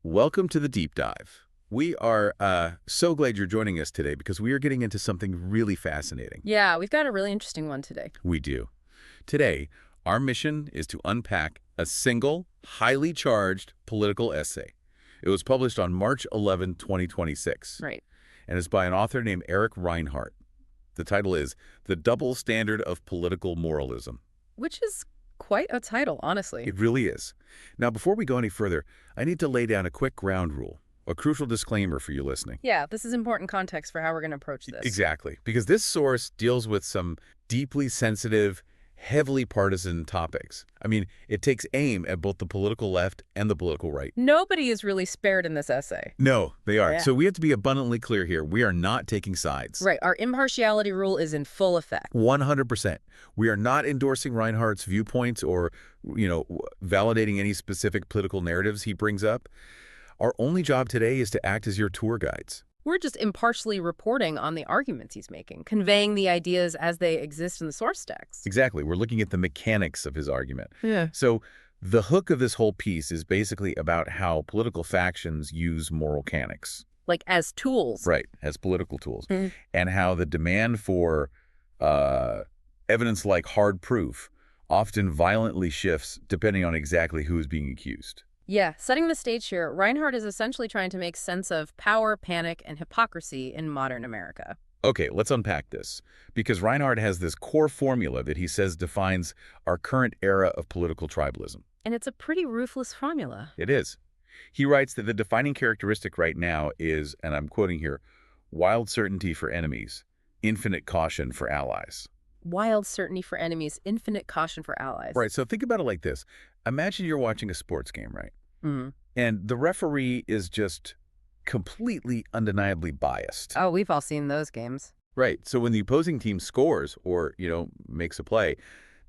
Welcome to the deep dive. We are so glad you're joining us today because we are getting into something really fascinating. Yeah, we've got a really interesting one today. We do. Today, our mission is to unpack a single, highly charged political essay. It was published on March 11, 2026. Right. And it's by an author named Eric Reinhardt. The title is The Double Standard of Political Moralism. Which is quite a title, honestly. It really is. Now, before we go any further, I need to lay down a quick ground rule, a crucial disclaimer for you listening. Yeah, this is important context for how we're going to approach this. Exactly, because this source deals with some deeply sensitive, heavily partisan topics. I mean, it takes aim at both the political left and the political right. Nobody is really spared in this essay. No, they aren't. Yeah. So we have to be abundantly clear here. We are not taking sides. Right, our impartiality rule is in full effect. 100%. We are not endorsing Reinhardt's viewpoints or, validating any specific political narratives he brings up. Our only job today is to act as your tour guides. We're just impartially reporting on the arguments he's making, conveying the ideas as they exist in the source text. Exactly. We're looking at the mechanics of his argument. Yeah. So the hook of this whole piece is basically about how political factions use moral mechanics. Like as tools. Right, as political tools. Mhm. And how the demand for evidence like hard proof often violently shifts depending on exactly who is being accused. Yeah, setting the stage here, Reinhardt is essentially trying to make sense of power, panic, and hypocrisy in modern America. Okay, let's unpack this. Because Reinhardt has this core formula that he says defines our current era of political tribalism. And it's a pretty ruthless formula. It is. He writes that the defining characteristic right now is, and I'm quoting here, wild certainty for enemies, infinite caution for allies. Wild certainty for enemies, infinite caution for allies. Right, so think about it like this. Imagine you're watching a sports game, right? Mm-hmm. And the referee is just completely, undeniably biased. Oh, we've all seen those games. Right, so when the opposing team scores or, makes a play,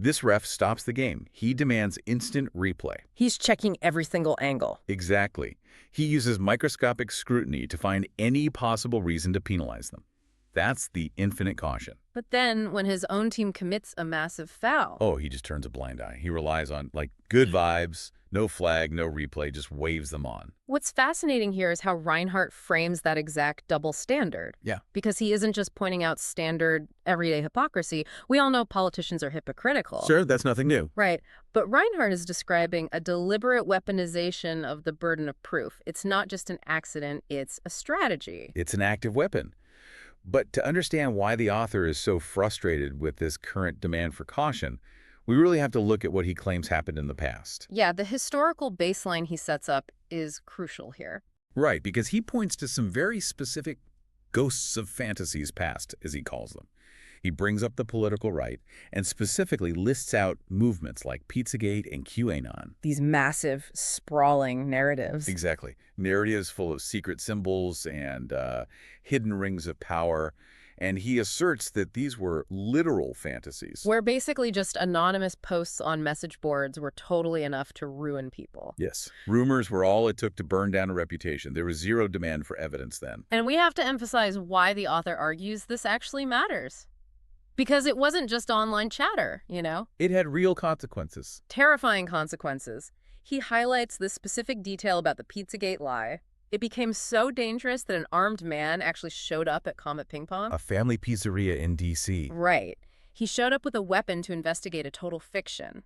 this ref stops the game. He demands instant replay. He's checking every single angle. Exactly. He uses microscopic scrutiny to find any possible reason to penalize them. That's the infinite caution. But then when his own team commits a massive foul. Oh, he just turns a blind eye. He relies on, good vibes, no flag, no replay, just waves them on. What's fascinating here is how Reinhardt frames that exact double standard. Yeah. Because he isn't just pointing out standard everyday hypocrisy. We all know politicians are hypocritical. Sure, that's nothing new. Right. But Reinhardt is describing a deliberate weaponization of the burden of proof. It's not just an accident, it's a strategy. It's an active weapon. But to understand why the author is so frustrated with this current demand for caution, we really have to look at what he claims happened in the past. Yeah, the historical baseline he sets up is crucial here. Right, because he points to some very specific ghosts of fantasies past, as he calls them. He brings up the political right and specifically lists out movements like Pizzagate and QAnon. These massive, sprawling narratives. Exactly. Narratives full of secret symbols and hidden rings of power. And he asserts that these were literal fantasies. Where basically just anonymous posts on message boards were totally enough to ruin people. Yes. Rumors were all it took to burn down a reputation. There was zero demand for evidence then. And we have to emphasize why the author argues this actually matters. Because it wasn't just online chatter, It had real consequences. Terrifying consequences. He highlights this specific detail about the Pizzagate lie. It became so dangerous that an armed man actually showed up at Comet Ping Pong. A family pizzeria in D.C. Right. He showed up with a weapon to investigate a total fiction.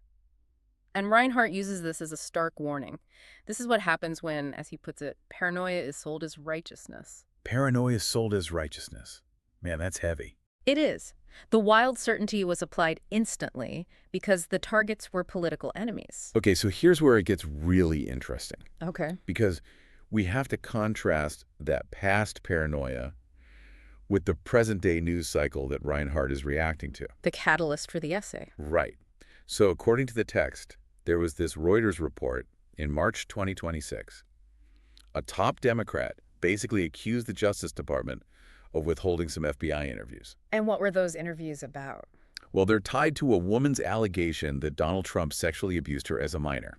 And Reinhardt uses this as a stark warning. This is what happens when, as he puts it, paranoia is sold as righteousness. Paranoia is sold as righteousness. Man, that's heavy. It is. The wild certainty was applied instantly because the targets were political enemies. Okay, so here's where it gets really interesting. Okay. Because we have to contrast that past paranoia with the present-day news cycle that Reinhardt is reacting to. The catalyst for the essay. Right. So according to the text, there was this Reuters report in March 2026. A top Democrat basically accused the Justice Department of withholding some FBI interviews. And what were those interviews about? Well, they're tied to a woman's allegation that Donald Trump sexually abused her as a minor.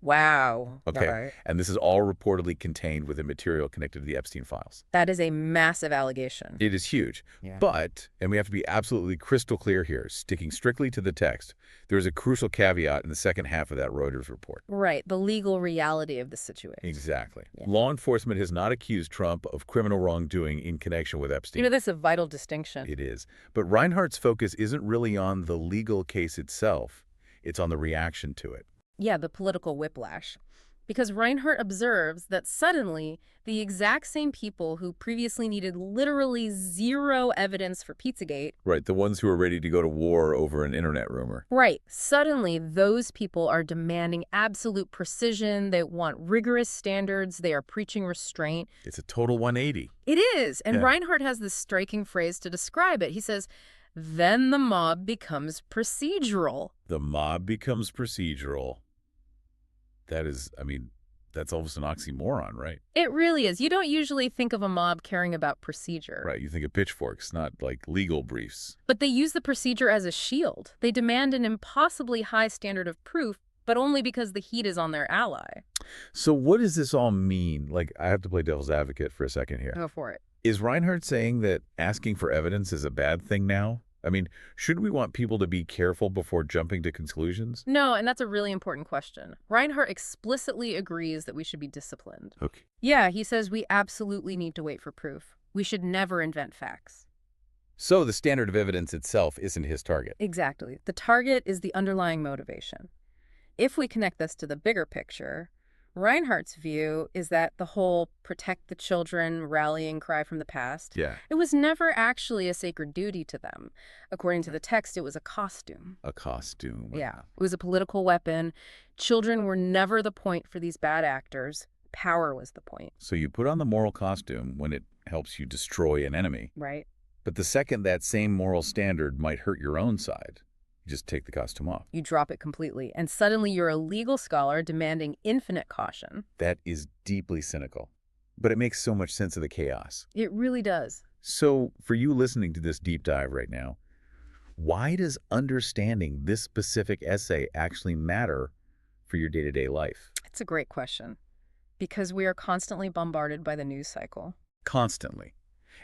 Wow. Okay, Right. and this is all reportedly contained within material connected to the Epstein files. That is a massive allegation. It is huge. Yeah. But, and we have to be absolutely crystal clear here, sticking strictly to the text, there is a crucial caveat in the second half of that Reuters report. Right, the legal reality of the situation. Exactly. Yeah. Law enforcement has not accused Trump of criminal wrongdoing in connection with Epstein. That's a vital distinction. It is. But Reinhart's focus isn't really on the legal case itself. It's on the reaction to it. Yeah, the political whiplash. Because Reinhart observes that suddenly the exact same people who previously needed literally zero evidence for Pizzagate. Right, the ones who are ready to go to war over an internet rumor. Right. Suddenly, those people are demanding absolute precision. They want rigorous standards. They are preaching restraint. It's a total 180. It is. And Yeah. Reinhart has this striking phrase to describe it. He says, then the mob becomes procedural. The mob becomes procedural. That is, that's almost an oxymoron, right? It really is. You don't usually think of a mob caring about procedure. Right, you think of pitchforks, not like legal briefs. But they use the procedure as a shield. They demand an impossibly high standard of proof, but only because the heat is on their ally. So what does this all mean? Like, I have to play devil's advocate for a second here. Go for it. Is Reinhardt saying that asking for evidence is a bad thing now? Should we want people to be careful before jumping to conclusions? No, and that's a really important question. Reinhart explicitly agrees that we should be disciplined. Okay. Yeah, he says we absolutely need to wait for proof. We should never invent facts. So the standard of evidence itself isn't his target. Exactly. The target is the underlying motivation. If we connect this to the bigger picture, Reinhardt's view is that the whole protect the children rallying cry from the past, Yeah. it was never actually a sacred duty to them. According to the text, it was a costume. A costume. Yeah, it was a political weapon. Children were never the point for these bad actors. Power was the point. So you put on the moral costume when it helps you destroy an enemy. Right? But the second that same moral standard might hurt your own side, you just take the costume off. You drop it completely, and suddenly you're a legal scholar demanding infinite caution. That is deeply cynical. But it makes so much sense of the chaos. It really does. So for you listening to this deep dive right now, why does understanding this specific essay actually matter for your day-to-day life? It's a great question. Because we are constantly bombarded by the news cycle. Constantly.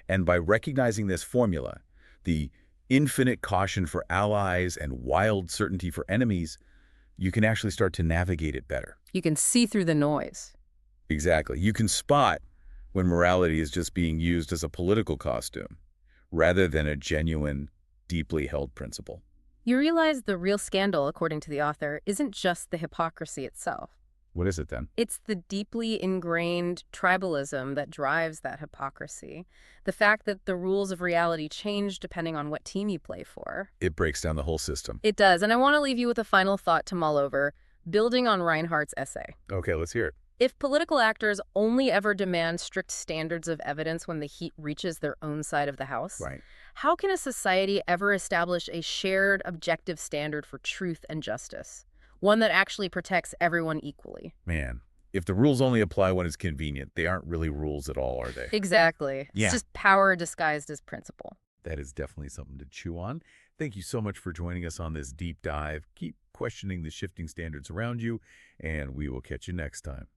And by recognizing this formula, the infinite caution for allies and wild certainty for enemies, you can actually start to navigate it better. You can see through the noise. Exactly. You can spot when morality is just being used as a political costume rather than a genuine, deeply held principle. You realize the real scandal, according to the author, isn't just the hypocrisy itself. What is it then? It's the deeply ingrained tribalism that drives that hypocrisy. The fact that the rules of reality change depending on what team you play for. It breaks down the whole system. It does, and I want to leave you with a final thought to mull over, building on Reinhardt's essay. Okay, let's hear it. If political actors only ever demand strict standards of evidence when the heat reaches their own side of the house, Right. how can a society ever establish a shared objective standard for truth and justice? One that actually protects everyone equally. Man, if the rules only apply when it's convenient, they aren't really rules at all, are they? Exactly. Yeah. It's just power disguised as principle. That is definitely something to chew on. Thank you so much for joining us on this deep dive. Keep questioning the shifting standards around you, and we will catch you next time.